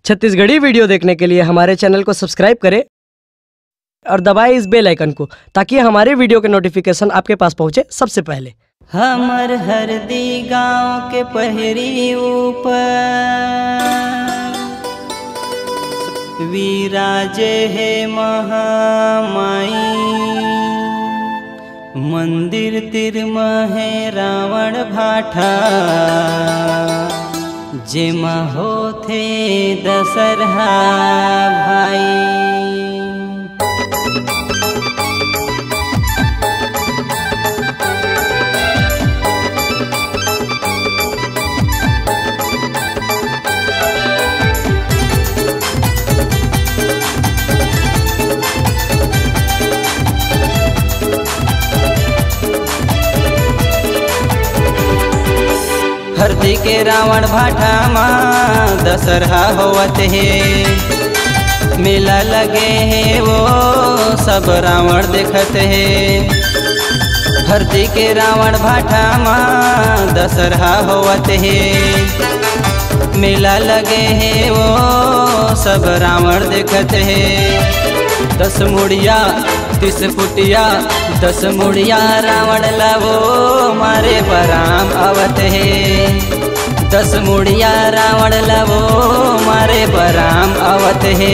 Chhattisgarhi video देखने के लिए हमारे चैनल को सब्सक्राइब करें और दबाएं इस बेल आइकन को ताकि हमारे वीडियो के नोटिफिकेशन आपके पास पहुंचे सबसे पहले। हमर हरदी गांव के पहरी ऊपर विराजे है महामाई, मंदिर तिरमहे रावण भाठा जेमा होथे दशहरा भाई। हरदी के रावण भाठा माँ दशहरा होवत है, मेला लगे है वो सब रावण देखत है। हरदी के रावण भाठा माँ दशहरा होवत है, मेला लगे है वो सब रावण देखत है। 10 मुड़िया 30 फुटिया 10 मुड़िया रावण लावो मारे बराम आवत है। 10 मुड़िया रावण लावो मारे बराम आवत है।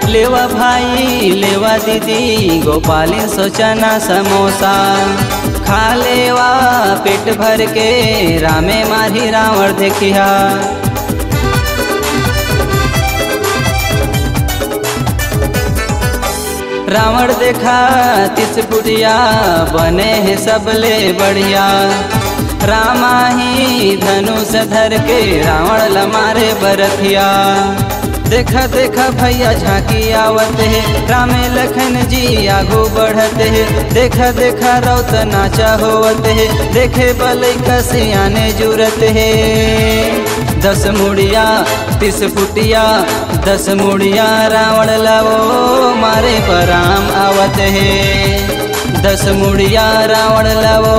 लेवा भाई लेवा दीदी गोपाली सोचना समोसा, खा लेवा पेट भर के रामे मारी रावण देखिया। रावण देखा 30 फुटिया बने है सबले बढ़िया, रामा ही धनुष धर के रावण लमारे बरथिया। देखा देखा भैया झांकी आवत है, रामे लखन जी आगू बढ़ते है। देखा देखा रौत नाचा होवत है, देखे बलई का सियाने जुरत है। 10 मुड़िया 30 फुटिया 10 मुड़िया रावण लावो मारे बराम आवत है। 10 मुड़िया रावण लावो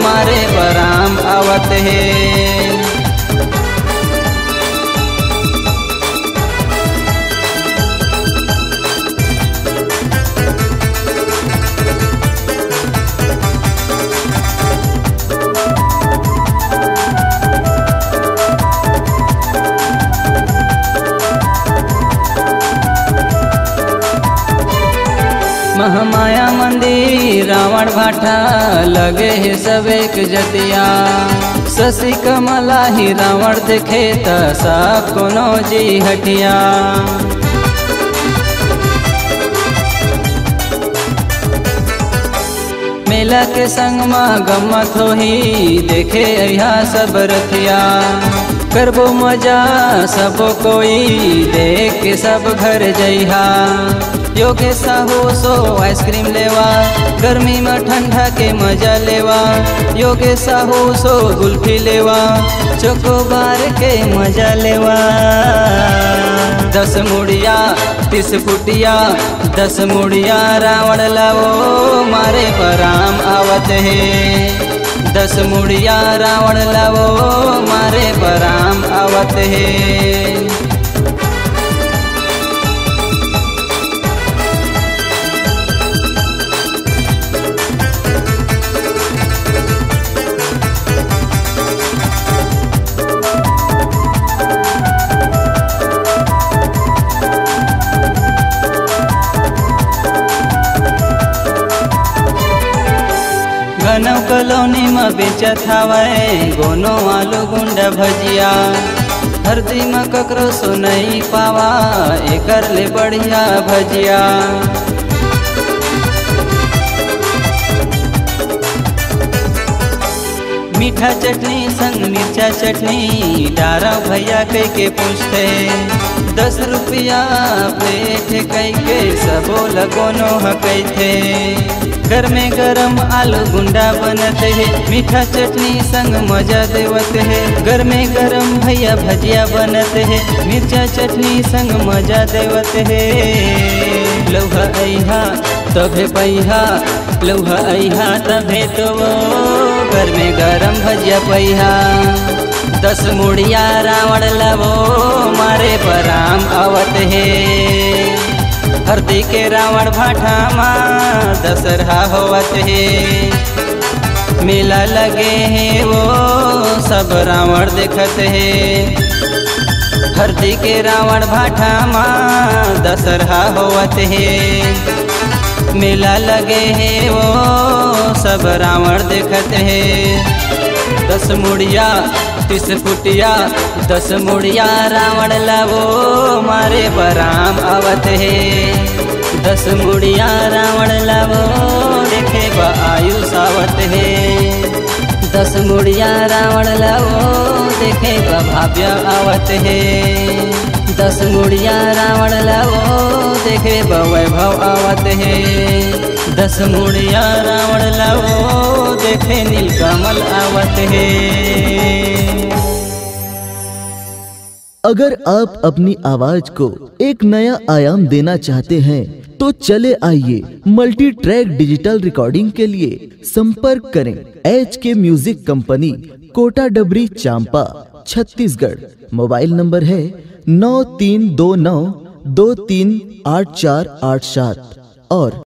मारे बराम आवत है। महामाया मंदिर रावण भाठा लगे है सब एक जतिया। शशि कमला ही रावण देखे त सब कोनो जी हटिया। मेला के संग में गम्मत होही देखे यहाँ सब रथिया। करबो मजा सबो कोई देख के सब घर जइहा। योगेश साहू सो आइसक्रीम लेवा, गर्मी में ठंडा के मजा लेवा। योगेश साहू सो गुल्फी लेवा, चोकोबार के मजा लेवा। 10 मुड़िया 30 फुटिया 10 मुड़िया रावण लावो मारे बराम आवत है। 10 मुड़िया रावण लावो मारे बराम आवत है। गनौ कॉलोनी में बेचत हवै गोनो आलू गुंडा भजिया। हरदी में ककरो सो नहीं पावा एकर ले बढ़िया भजिया। मीठा चटनी संग मिर्चा चटनी डारा भैया कह के पूछते। 10 रुपया प्लेट कह के सबो लगोनो हकई थे। घर में गरम आलू गुंडा बनत है, मीठा चटनी संग मजा देवत है। घर में गरम भैया भजिया बनत है, मिर्चा चटनी संग मजा देवत है। लौहा अइहा तभे पैहा, लौहा अइहा तभे तो घर में गरम भजिया पैहा। 10 मुड़िया रावण लवो मारे बराम आवत है। हरदी के रावण भाठा माँ दशहरा होवत है। मेला लगे है वो सब रावण देखत है। हरदी के रावण भाठा माँ दशहरा होवत है। मेला लगे है वो सब रावण देखत है। 10 मुड़िया 30 फुटिया 10 मुड़िया रावण लवो मारे बराम आवत है। 10 मुड़िया रावण लवो देखे बा आयुष आवत है। 10 मुड़िया रावण लवो देखे बा भाव्य आवत है। 10 मुड़िया रावण लवो देखे बा वैभव आवत है। 10 मुड़िया रावण लवो देखे नीलकमल आवत है। अगर आप अपनी आवाज को एक नया आयाम देना चाहते हैं तो चले आइए मल्टी ट्रैक डिजिटल रिकॉर्डिंग के लिए संपर्क करें HK म्यूजिक कंपनी, कोटा डबरी, चांपा, छत्तीसगढ़। मोबाइल नंबर है 9329238487 और